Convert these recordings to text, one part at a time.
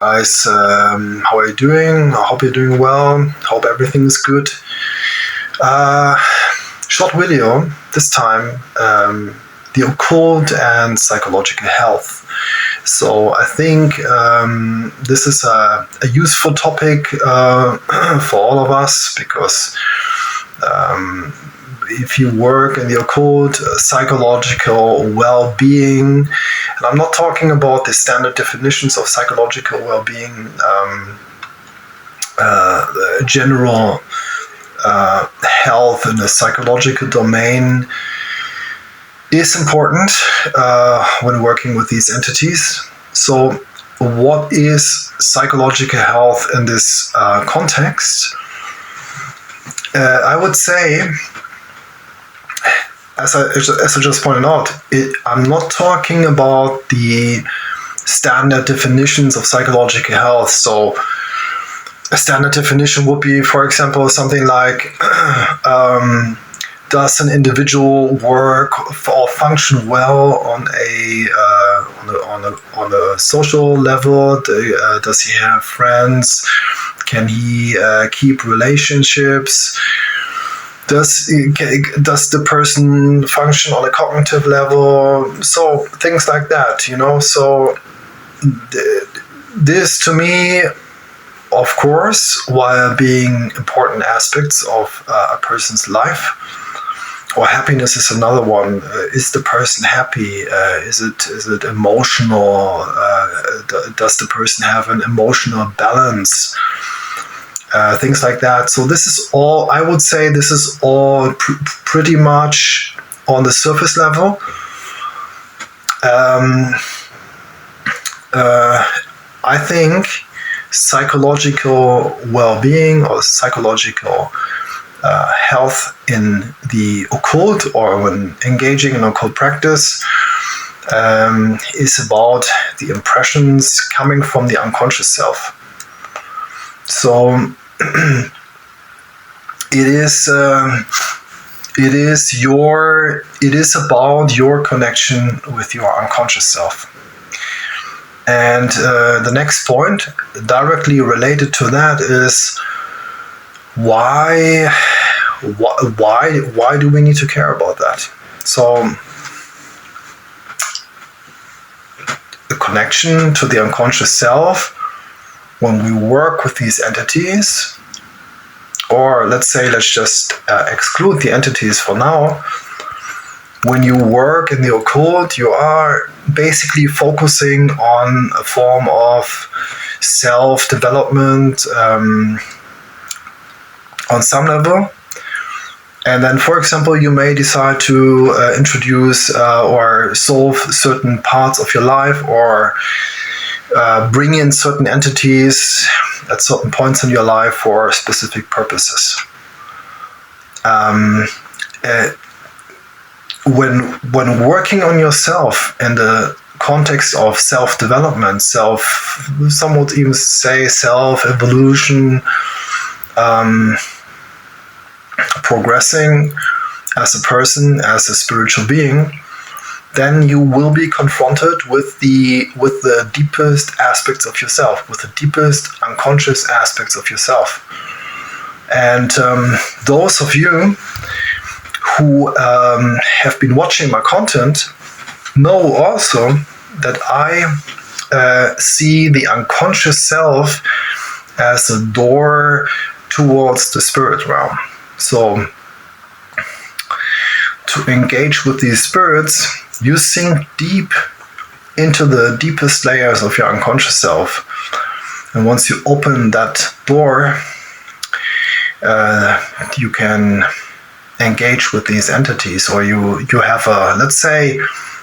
Guys, how are you doing? I hope you're doing well. Hope everything is good. Short video, this time, the occult and psychological health. So I think this is a useful topic for all of us, because if you work in the occult, psychological well-being, and I'm not talking about the standard definitions of psychological well-being, general health in the psychological domain is important when working with these entities. So what is psychological health in this context? I would say, as I just pointed out, I'm not talking about the standard definitions of psychological health. So a standard definition would be, for example, something like, does an individual work or function well on a social level? Does he have friends? Can he keep relationships? Does the person function on a cognitive level? So things like that, So this, to me, of course, while being important aspects of a person's life, or happiness is another one. Is the person happy? Is it emotional? Does the person have an emotional balance? Things like that. So this is all, I would say, this is all pretty much on the surface level. I think psychological well-being or psychological health in the occult, or when engaging in occult practice, is about the impressions coming from the unconscious self. So it is about your connection with your unconscious self. And the next point, directly related to that, is why do we need to care about that? So the connection to the unconscious self, when we work with these entities, or let's just exclude the entities for now. When you work in the occult, you are basically focusing on a form of self-development on some level. And then, for example, you may decide to introduce or solve certain parts of your life, or bring in certain entities at certain points in your life for specific purposes. When working on yourself in the context of self-development, some would even say self-evolution, progressing as a person, as a spiritual being, then you will be confronted with the deepest aspects of yourself, with the deepest unconscious aspects of yourself. And those of you who have been watching my content know also that I see the unconscious self as a door towards the spirit realm. So to engage with these spirits, you sink deep into the deepest layers of your unconscious self. And once you open that door, you can engage with these entities, or you have a, let's say,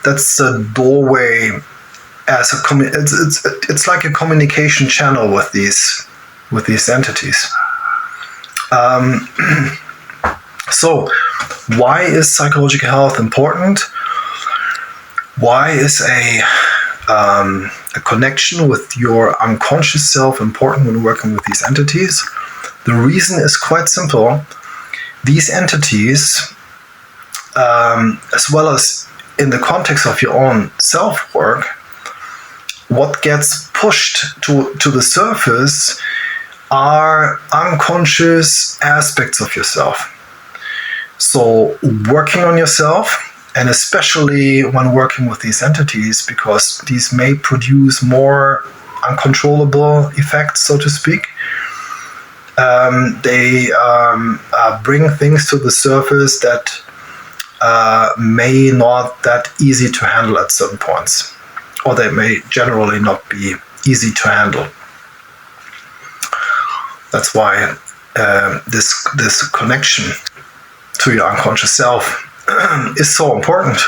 that's a doorway as it's like a communication channel with these entities. So why is psychological health important? Why is a connection with your unconscious self important when working with these entities? The reason is quite simple. These entities, as well as in the context of your own self-work, what gets pushed to the surface are unconscious aspects of yourself. So working on yourself, and especially when working with these entities, because these may produce more uncontrollable effects, so to speak, they bring things to the surface that may not that easy to handle at certain points, or they may generally not be easy to handle. That's why this connection to your unconscious self is so important.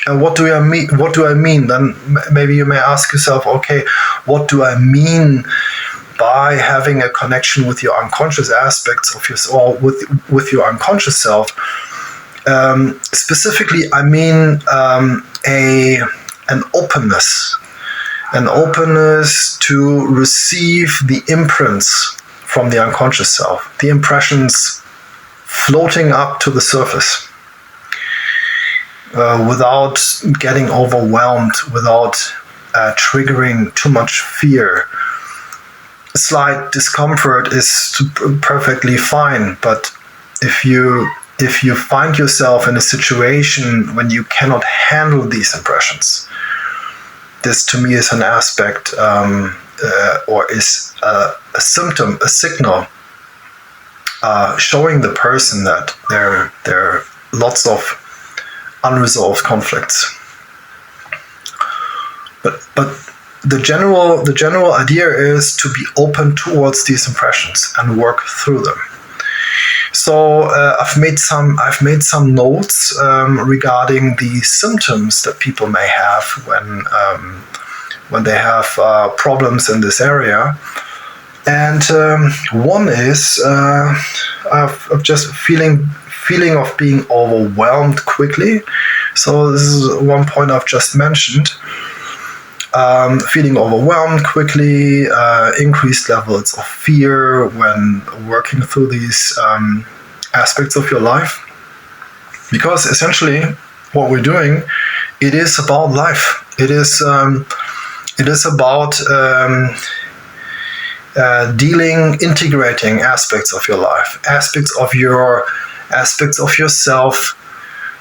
And what do I mean? What do I mean? Then maybe you may ask yourself, okay, what do I mean by having a connection with your unconscious aspects of yourself, or with your unconscious self? Specifically, I mean an openness to receive the imprints from the unconscious self, the impressions floating up to the surface, without getting overwhelmed, without triggering too much fear. A slight discomfort is perfectly fine, but if you find yourself in a situation when you cannot handle these impressions, this to me is an aspect, or is a symptom, a signal, showing the person that there are lots of unresolved conflicts. But the general idea is to be open towards these impressions and work through them. So I've made some notes regarding the symptoms that people may have when they have problems in this area. And one is of just feeling of being overwhelmed quickly. So this is one point I've just mentioned. Feeling overwhelmed quickly, increased levels of fear when working through these aspects of your life. Because essentially what we're doing, it is about life. It is about integrating aspects of your life, aspects of yourself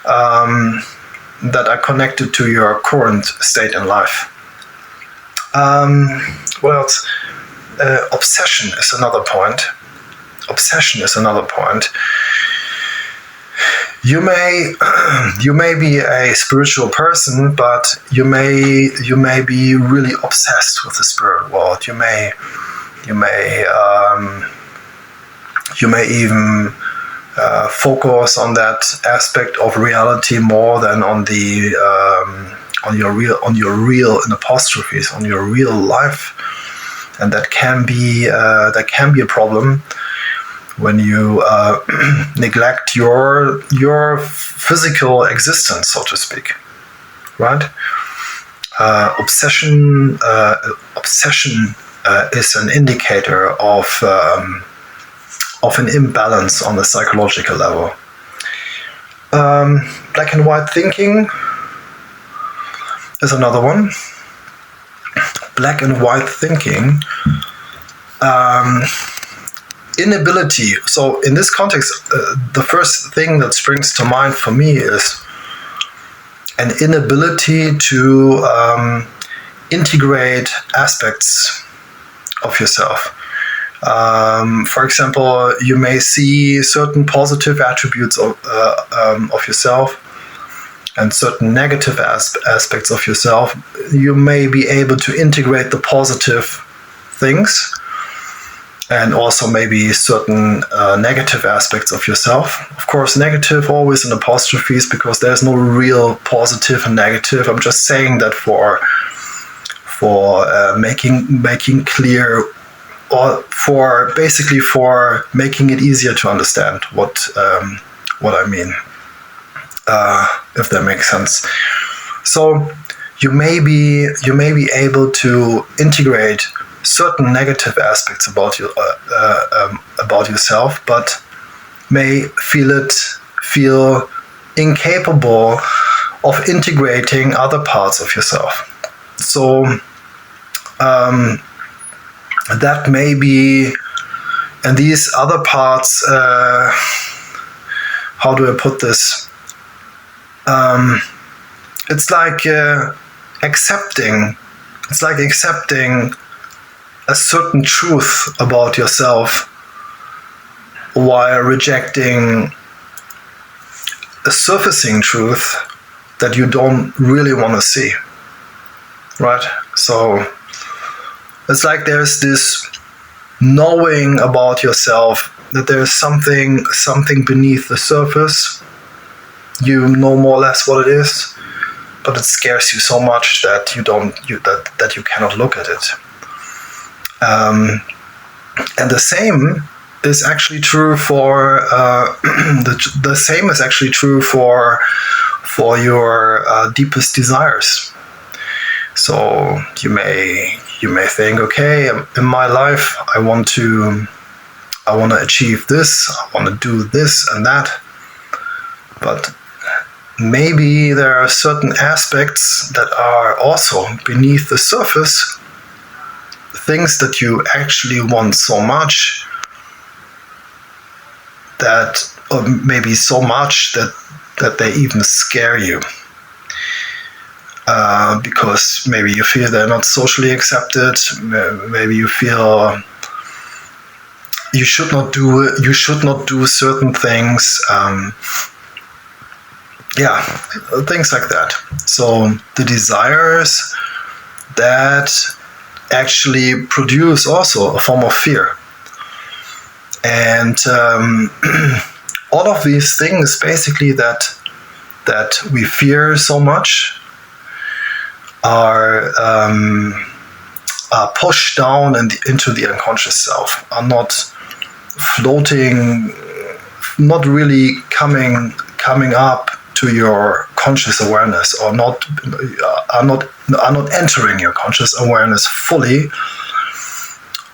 that are connected to your current state in life. What else? Obsession is another point. You may be a spiritual person, but you may be really obsessed with the spirit world. You may even focus on that aspect of reality more than on your real in apostrophes, on your real life, and that can be a problem when you neglect your physical existence, so to speak, right? Obsession is an indicator of an imbalance on the psychological level. Black and white thinking is another one. Black and white thinking, inability. So in this context, the first thing that springs to mind for me is an inability to integrate aspects of yourself. For example, you may see certain positive attributes of yourself and certain negative aspects of yourself. You may be able to integrate the positive things and also maybe certain negative aspects of yourself. Of course, negative always in apostrophes because there's no real positive and negative. I'm just saying that for making clear, or for making it easier to understand what I mean, if that makes sense. So you may be able to integrate certain negative aspects about yourself, but may feel incapable of integrating other parts of yourself. So that may be, and these other parts, how do I put this? It's like accepting a certain truth about yourself while rejecting a surfacing truth that you don't really want to see, right? So it's like there's this knowing about yourself that there's something beneath the surface. You know more or less what it is, but it scares you so much that that you cannot look at it. And the same is actually true for the same is actually true for your deepest desires. So you may think, okay, in my life I want to achieve this, I want to do this and that, but maybe there are certain aspects that are also beneath the surface, things that you actually want so much that, or maybe so much that they even scare you. Because maybe you feel they're not socially accepted, maybe you feel you should not do certain things, things like that. So the desires that actually produce also a form of fear. And all of these things basically that we fear so much are pushed down into the unconscious self, are not floating, not really coming up to your conscious awareness, or are not entering your conscious awareness fully,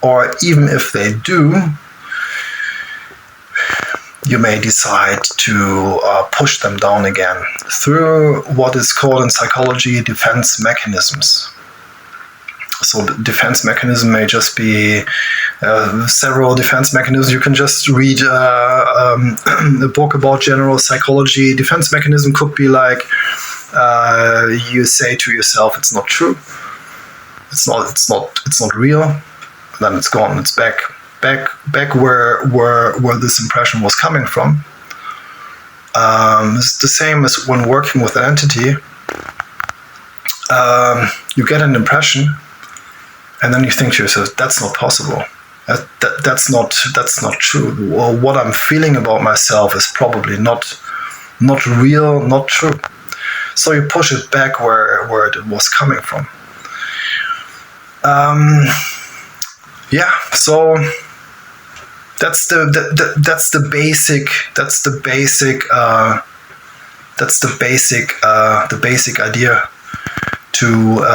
or even if they do, you may decide to push them down again through what is called in psychology defense mechanisms. So the defense mechanism may just be several defense mechanisms. You can just read a book about general psychology. Defense mechanism could be like you say to yourself, "It's not true. It's not real." And then it's gone. It's back where this impression was coming from. It's the same as when working with an entity. You get an impression, and then you think to yourself, "That's not possible. That's not true. Well, what I'm feeling about myself is probably not real, not true." So you push it back where it was coming from. So that's the basic idea to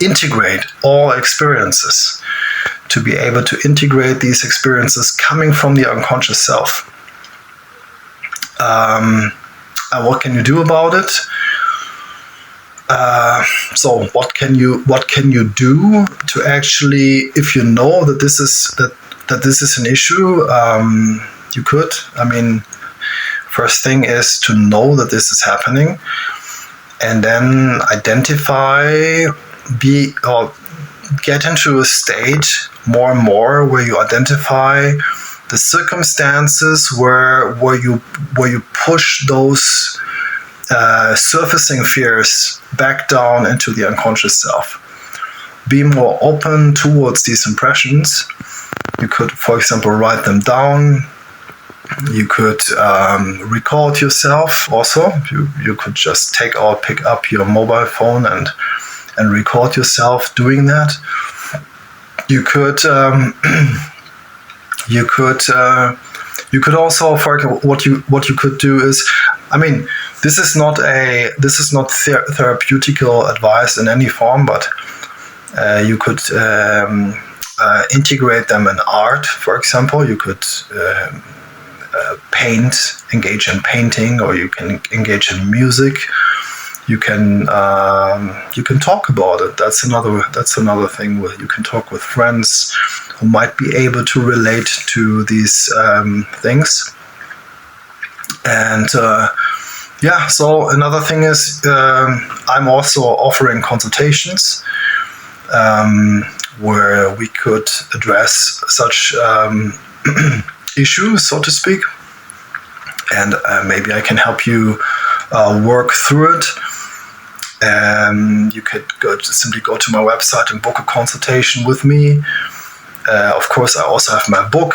integrate all experiences, to be able to integrate these experiences coming from the unconscious self. And what can you do about it? So what can you do to actually, if you know that this is an issue, you could. I mean, first thing is to know that this is happening, and then identify, get into a state more and more where you identify the circumstances where you push those surfacing fears back down into the unconscious self. Be more open towards these impressions. You could, for example, write them down. You could record yourself also. You could just pick up your mobile phone and record yourself doing that. You could also, for example, what you could do is, I mean, this is not therapeutical advice in any form, but you could integrate them in art, for example. You could engage in painting, or you can engage in music. you can talk about it. That's another thing. Where you can talk with friends who might be able to relate to these things. And so another thing is I'm also offering consultations where we could address such issues, so to speak, and maybe I can help you work through it. You could simply go to my website and book a consultation with me. Of course, I also have my book,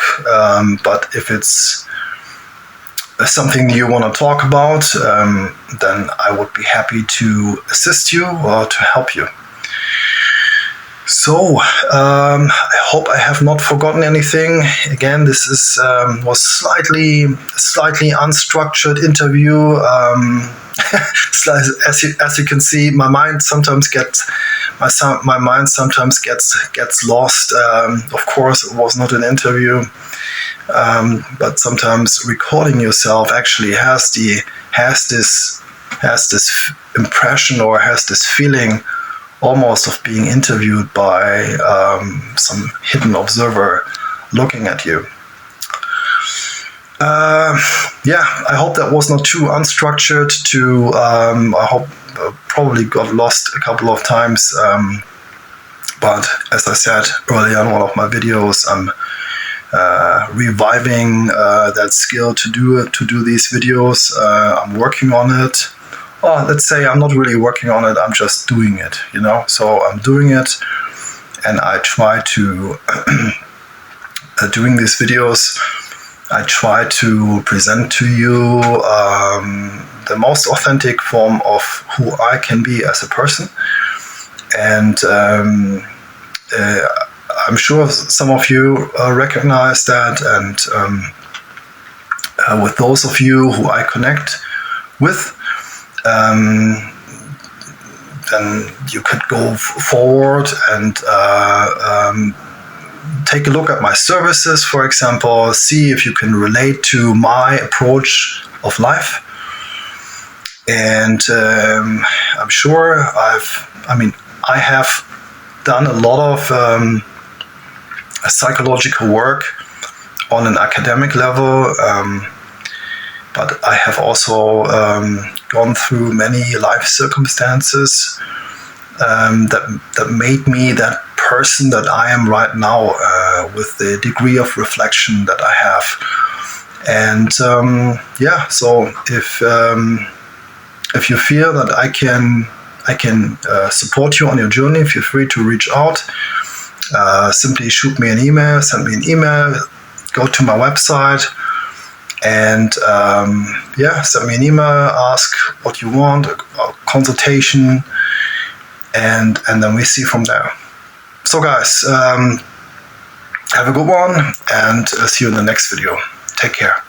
but if it's something you want to talk about, then I would be happy to assist you or to help you. So I hope I have not forgotten anything. Again, this was slightly unstructured interview. As you can see, my mind sometimes gets lost. Of course, it was not an interview, but sometimes recording yourself actually has this impression or has this feeling almost of being interviewed by some hidden observer looking at you. I hope that was not too unstructured. I hope probably got lost a couple of times. But as I said earlier in one of my videos, I'm reviving that skill to do these videos. I'm working on it. Well, let's say I'm not really working on it. I'm just doing it. So I'm doing it, and I try to doing these videos. I try to present to you the most authentic form of who I can be as a person. And I'm sure some of you recognize that. And with those of you who I connect with, then you could go forward and take a look at my services, for example, see if you can relate to my approach of life. And I'm sure I have done a lot of psychological work on an academic level, but I have also gone through many life circumstances that made me that person that I am right now, with the degree of reflection that I have. And so if you feel that I can support you on your journey, feel free to reach out. Simply shoot me an email, send me an email, go to my website, and send me an email, ask what you want, a consultation, and then we see from there. So guys, have a good one, and see you in the next video. Take care.